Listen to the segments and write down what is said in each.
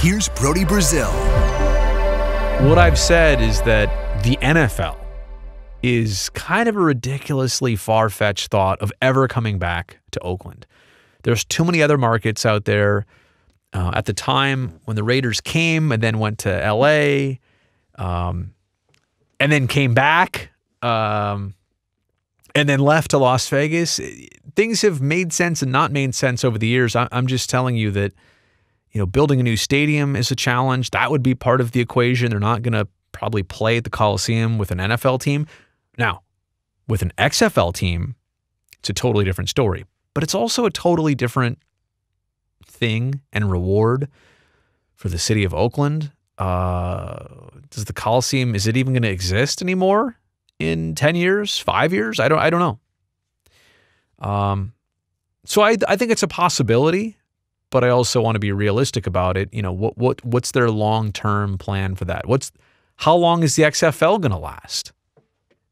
Here's Brody Brazil. What I've said is that the NFL is kind of a ridiculously far-fetched thought of ever coming back to Oakland. There's too many other markets out there. At the time when the Raiders came and then went to L.A., and then came back, and then left to Las Vegas, things have made sense and not made sense over the years. I'm just telling you that, building a new stadium is a challenge. That would be part of the equation. They're not going to probably play at the Coliseum with an NFL team. Now, with an XFL team, it's a totally different story. But it's also a totally different thing and reward for the city of Oakland. Does the Coliseum, is it even going to exist anymore in 10 years, 5 years? I don't know. So I think it's a possibility, but I also want to be realistic about it. What's their long-term plan for that? How long is the XFL going to last?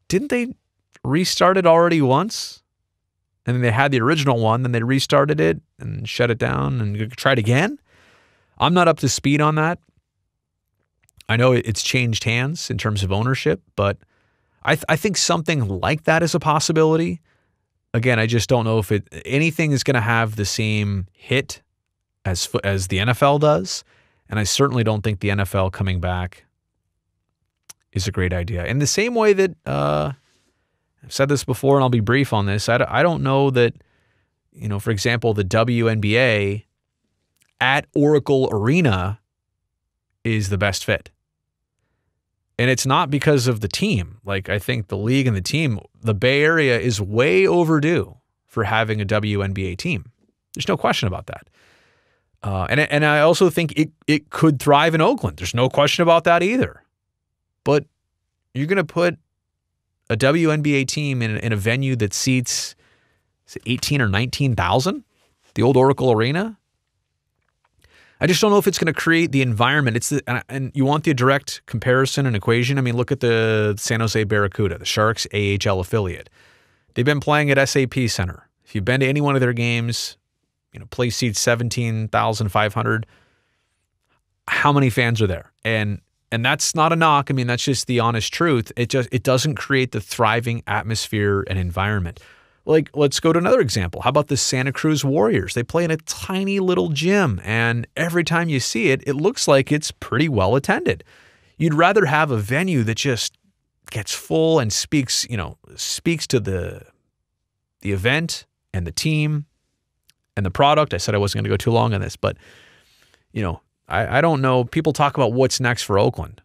Didn't they restart it already once? And then they had the original one, then they restarted it and shut it down and tried again? I'm not up to speed on that. I know it's changed hands in terms of ownership, but I think something like that is a possibility. Again, I just don't know if anything is going to have the same hit as the NFL does, and I certainly don't think the NFL coming back is a great idea. In the same way that I've said this before, and I'll be brief on this, I don't know that, for example, the WNBA at Oracle Arena is the best fit. And it's not because of the team. Like, I think the league and the team, the Bay Area is way overdue for having a WNBA team. There's no question about that. And I also think it could thrive in Oakland. There's no question about that either. But you're going to put a WNBA team in a venue that seats 18 or 19,000, the old Oracle Arena. I just don't know if it's going to create the environment. And you want the direct comparison and equation. I mean, look at the San Jose Barracuda, the Sharks AHL affiliate. They've been playing at SAP Center. If you've been to any one of their games, place seats 17,500. How many fans are there? And that's not a knock. I mean, that's just the honest truth. It doesn't create the thriving atmosphere and environment. Like, let's go to another example. How about the Santa Cruz Warriors? They play in a tiny little gym, and every time you see it, it looks like it's pretty well attended. You'd rather have a venue that just gets full and speaks to the event and the team and the product. I said I wasn't going to go too long on this, but I don't know. People talk about what's next for Oakland.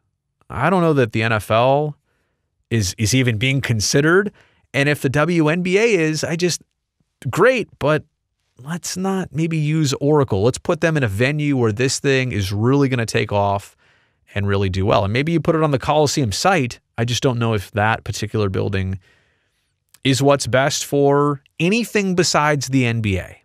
I don't know that the NFL is even being considered. And if the WNBA is, great, but let's not maybe use Oracle. Let's put them in a venue where this thing is really going to take off and really do well. And maybe you put it on the Coliseum site. I just don't know if that particular building is what's best for anything besides the NBA.